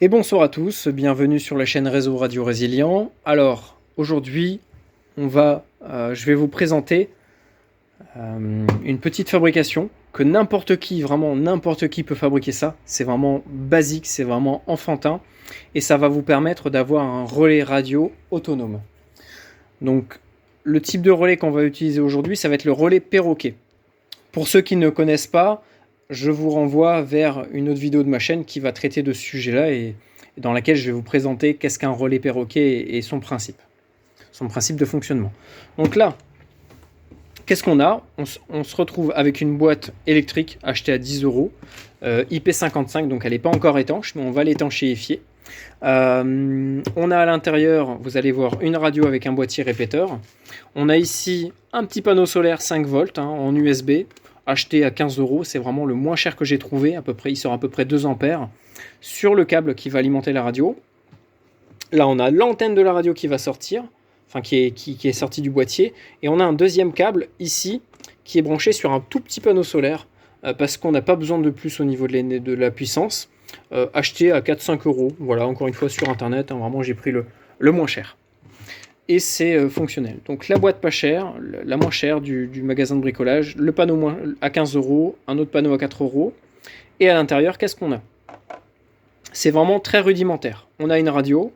Et bonsoir à tous, bienvenue sur la chaîne Réseau Radio Résilient. Alors, aujourd'hui, je vais vous présenter une petite fabrication que n'importe qui, vraiment n'importe qui peut fabriquer ça. C'est vraiment basique, c'est vraiment enfantin. Et ça va vous permettre d'avoir un relais radio autonome. Donc, le type de relais qu'on va utiliser aujourd'hui, ça va être le relais perroquet. Pour ceux qui ne connaissent pas, je vous renvoie vers une autre vidéo de ma chaîne qui va traiter de ce sujet-là et dans laquelle je vais vous présenter qu'est-ce qu'un relais perroquet et son principe de fonctionnement. Donc là, qu'est-ce qu'on a ? On se retrouve avec une boîte électrique achetée à 10 €, IP55, donc elle n'est pas encore étanche, mais on va l'étanchéifier. On a à l'intérieur, vous allez voir, une radio avec un boîtier répéteur. On a ici un petit panneau solaire 5 volts en USB, acheté à 15 €, c'est vraiment le moins cher que j'ai trouvé, il sort à peu près 2 ampères, sur le câble qui va alimenter la radio. Là, on a l'antenne de la radio qui va sortir, qui est sortie du boîtier, et on a un deuxième câble ici qui est branché sur un tout petit panneau solaire, parce qu'on n'a pas besoin de plus au niveau de la puissance, acheté à 4-5 €. Voilà, encore une fois sur internet, vraiment j'ai pris le moins cher. Et c'est fonctionnel. Donc la boîte pas chère, la moins chère du magasin de bricolage, le panneau à 15 €, un autre panneau à 4 €. Et à l'intérieur, qu'est-ce qu'on a ? C'est vraiment très rudimentaire. On a une radio,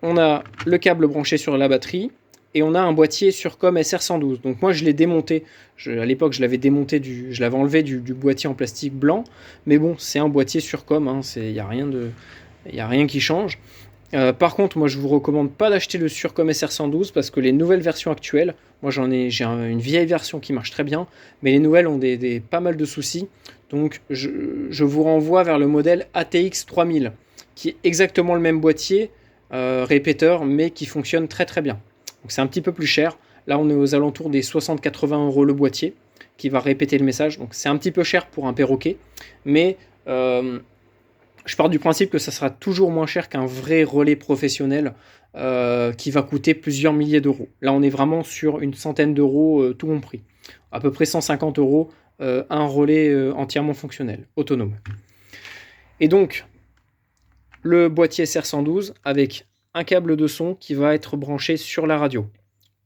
on a le câble branché sur la batterie, et on a un boîtier Surcom SR112. Donc moi je l'ai démonté, à l'époque je l'avais enlevé du boîtier en plastique blanc, mais bon, c'est un boîtier Surcom, il n'y a rien qui change. Par contre, moi je vous recommande pas d'acheter le Surcom SR112 parce que les nouvelles versions actuelles, moi j'ai une vieille version qui marche très bien, mais les nouvelles ont pas mal de soucis. Donc je vous renvoie vers le modèle ATX 3000 qui est exactement le même boîtier répéteur, mais qui fonctionne très très bien. Donc c'est un petit peu plus cher. Là on est aux alentours des 60-80 € le boîtier qui va répéter le message. Donc c'est un petit peu cher pour un perroquet, mais je pars du principe que ça sera toujours moins cher qu'un vrai relais professionnel qui va coûter plusieurs milliers d'euros. Là, on est vraiment sur une centaine d'euros, tout compris. À peu près 150 €, un relais entièrement fonctionnel, autonome. Et donc, le boîtier SR112 avec un câble de son qui va être branché sur la radio.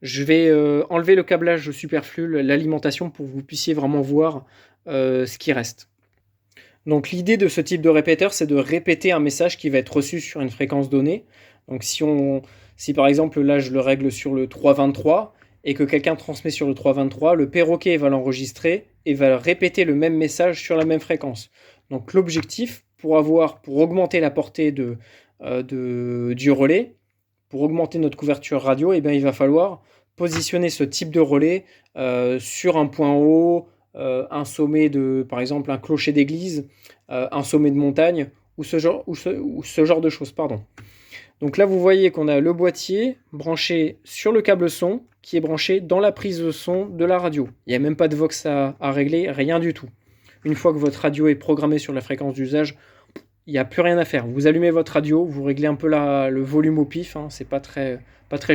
Je vais enlever le câblage superflu, l'alimentation, pour que vous puissiez vraiment voir ce qui reste. Donc l'idée de ce type de répéteur, c'est de répéter un message qui va être reçu sur une fréquence donnée. Donc si par exemple là je le règle sur le 323 et que quelqu'un transmet sur le 323, le perroquet va l'enregistrer et va répéter le même message sur la même fréquence. Donc l'objectif, pour augmenter la portée du relais, pour augmenter notre couverture radio, il va falloir positionner ce type de relais sur un point haut, un sommet par exemple un clocher d'église, un sommet de montagne, ou ce genre de choses. Donc là, vous voyez qu'on a le boîtier branché sur le câble son qui est branché dans la prise de son de la radio. Il n'y a même pas de Vox à régler, rien du tout. Une fois que votre radio est programmée sur la fréquence d'usage, il n'y a plus rien à faire. Vous allumez votre radio, vous réglez un peu le volume au pif, c'est pas très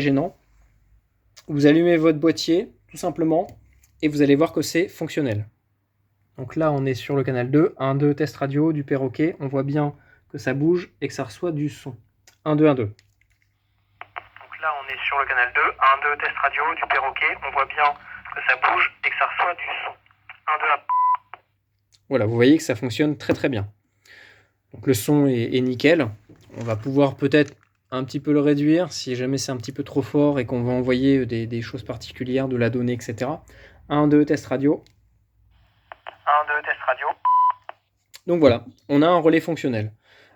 gênant. Vous allumez votre boîtier, tout simplement, et vous allez voir que c'est fonctionnel. Donc là, on est sur le canal 2, 1-2, test radio du perroquet. On voit bien que ça bouge et que ça reçoit du son. 1-2, 1-2. Donc là, on est sur le canal 2, 1-2, test radio du perroquet. On voit bien que ça bouge et que ça reçoit du son. 1-2, 1. Voilà, vous voyez que ça fonctionne très très bien. Donc le son est nickel. On va pouvoir peut-être un petit peu le réduire si jamais c'est un petit peu trop fort et qu'on va envoyer des choses particulières, de la donnée, etc. 1-2, test radio. 1-2, test radio. Donc voilà, on a un relais fonctionnel.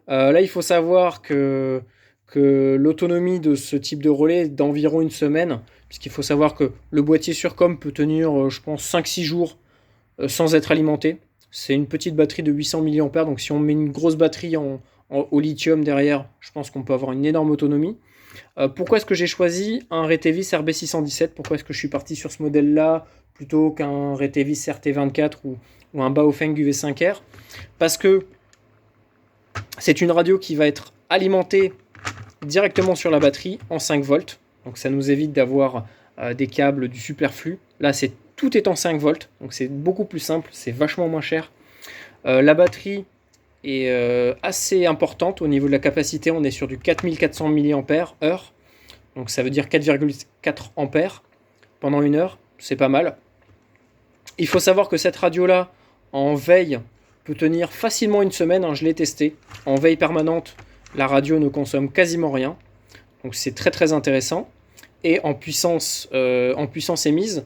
Là, il faut savoir que l'autonomie de ce type de relais est d'environ une semaine, puisqu'il faut savoir que le boîtier Surcom peut tenir, je pense, 5-6 jours sans être alimenté. C'est une petite batterie de 800 mAh, donc si on met une grosse batterie au lithium derrière, je pense qu'on peut avoir une énorme autonomie. Pourquoi est-ce que j'ai choisi un Retevis RB617 ? Pourquoi est-ce que je suis parti sur ce modèle-là plutôt qu'un Retevis RT24 ou un Baofeng UV5R ? Parce que c'est une radio qui va être alimentée directement sur la batterie en 5 volts. Donc ça nous évite d'avoir des câbles du superflu. Là, tout est en 5 volts, donc c'est beaucoup plus simple, c'est vachement moins cher. La batterie assez importante au niveau de la capacité. On est sur du 4400 mAh, donc ça veut dire 4,4 ampères pendant 1 heure, c'est pas mal. Il faut savoir que cette radio-là, en veille, peut tenir facilement 1 semaine, je l'ai testé. En veille permanente, la radio ne consomme quasiment rien, donc c'est très très intéressant. Et en puissance émise,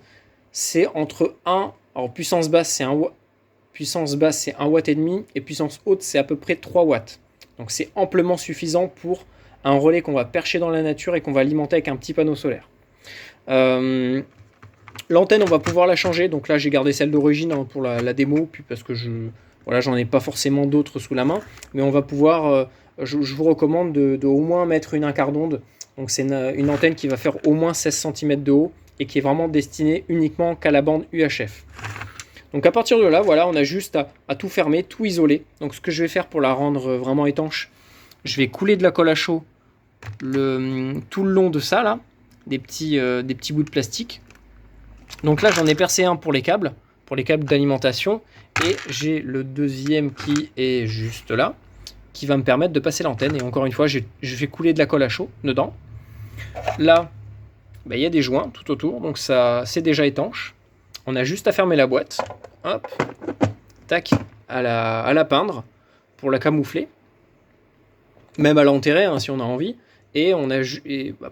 c'est entre 1, alors puissance basse c'est 1 watt et demi, et puissance haute c'est à peu près 3 watts. Donc c'est amplement suffisant pour un relais qu'on va percher dans la nature et qu'on va alimenter avec un petit panneau solaire. L'antenne, on va pouvoir la changer. Donc là, j'ai gardé celle d'origine pour la démo, puis parce que j'en ai pas forcément d'autres sous la main. Mais on va pouvoir, je vous recommande de au moins mettre une 1/4 d'onde. Donc c'est une antenne qui va faire au moins 16 cm de haut et qui est vraiment destinée uniquement qu'à la bande UHF. Donc à partir de là, voilà, on a juste à tout fermer, tout isoler. Donc ce que je vais faire pour la rendre vraiment étanche, je vais couler de la colle à chaud tout le long de ça, là, des petits bouts de plastique. Donc là, j'en ai percé un pour les câbles d'alimentation, et j'ai le deuxième qui est juste là, qui va me permettre de passer l'antenne. Et encore une fois, je vais couler de la colle à chaud dedans. Là, il y a des joints tout autour, donc ça, c'est déjà étanche. On a juste à fermer la boîte, hop, tac, à la peindre pour la camoufler, même à l'enterrer si on a envie. Et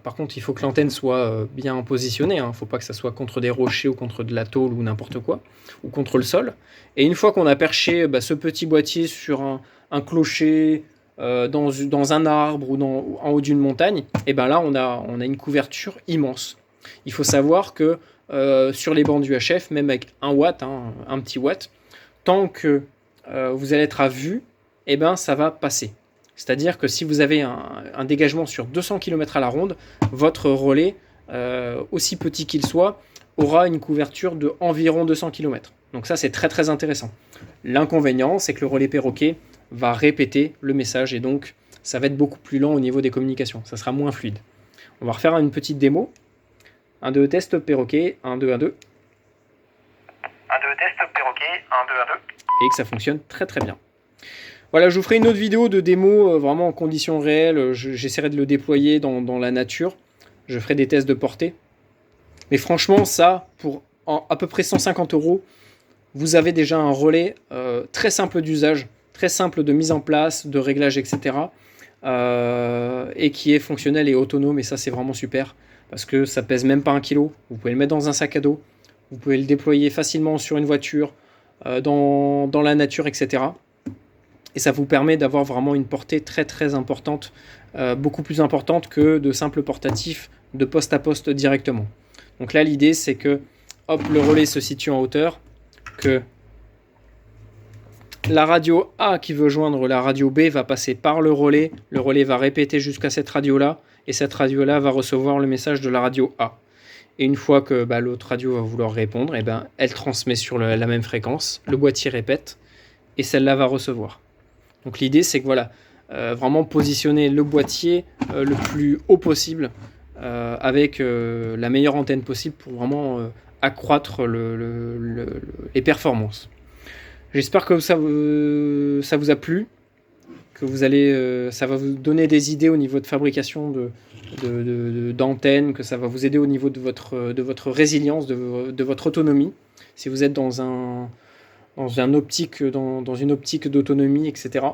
par contre, il faut que l'antenne soit bien positionnée. Il ne faut pas que ça soit contre des rochers ou contre de la tôle ou n'importe quoi, ou contre le sol. Et une fois qu'on a perché ce petit boîtier sur un clocher, dans un arbre ou en haut d'une montagne, et là, on a une couverture immense. Il faut savoir que sur les bandes UHF, même avec 1 watt, un petit watt, tant que vous allez être à vue, ça va passer. C'est-à-dire que si vous avez un dégagement sur 200 km à la ronde, votre relais, aussi petit qu'il soit, aura une couverture de environ 200 km. Donc ça, c'est très très intéressant. L'inconvénient, c'est que le relais perroquet va répéter le message, et donc ça va être beaucoup plus lent au niveau des communications. Ça sera moins fluide. On va refaire une petite démo. 1, 2, test perroquet, 1, 2, 1, 2. 1, 2, test perroquet, 1, 2, 1, 2. Et que ça fonctionne très très bien. Voilà, je vous ferai une autre vidéo de démo vraiment en conditions réelles. J'essaierai de le déployer dans la nature. Je ferai des tests de portée. Mais franchement, ça, pour à peu près 150 €, vous avez déjà un relais très simple d'usage, très simple de mise en place, de réglage, etc. Et qui est fonctionnel et autonome. Et ça, c'est vraiment super, parce que ça pèse même pas 1 kg. Vous pouvez le mettre dans un sac à dos. Vous pouvez le déployer facilement sur une voiture, dans la nature, etc. Et ça vous permet d'avoir vraiment une portée très très importante, beaucoup plus importante que de simples portatifs de poste à poste directement. Donc là, l'idée, c'est que le relais se situe en hauteur, que la radio A qui veut joindre la radio B va passer par le relais va répéter jusqu'à cette radio-là, et cette radio-là va recevoir le message de la radio A. Et une fois que l'autre radio va vouloir répondre, elle transmet sur la même fréquence, le boîtier répète, et celle-là va recevoir. Donc l'idée, c'est que vraiment positionner le boîtier le plus haut possible, avec la meilleure antenne possible pour vraiment accroître les performances. J'espère que ça vous a plu, que ça va vous donner des idées au niveau de fabrication d'antennes, que ça va vous aider au niveau de votre résilience, de votre autonomie, si vous êtes dans une optique d'autonomie, etc.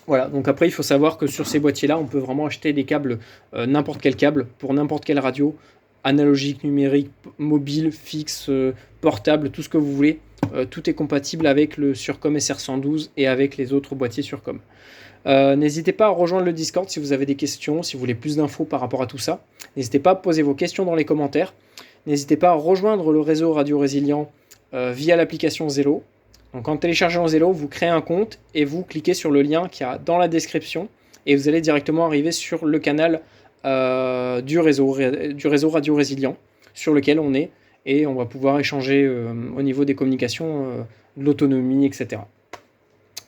Voilà, donc après, il faut savoir que sur ces boîtiers-là, on peut vraiment acheter des câbles, n'importe quel câble, pour n'importe quelle radio, analogique, numérique, mobile, fixe, portable, tout ce que vous voulez. Tout est compatible avec le Surcom SR112 et avec les autres boîtiers Surcom. N'hésitez pas à rejoindre le Discord si vous avez des questions, si vous voulez plus d'infos par rapport à tout ça. N'hésitez pas à poser vos questions dans les commentaires. N'hésitez pas à rejoindre le réseau Radio Résilient via l'application Zello. Donc en téléchargeant Zello, vous créez un compte et vous cliquez sur le lien qu'il y a dans la description, et vous allez directement arriver sur le canal du réseau Radio Résilient sur lequel on est, et on va pouvoir échanger au niveau des communications, de l'autonomie, etc.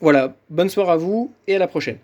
Voilà, bonne soirée à vous et à la prochaine.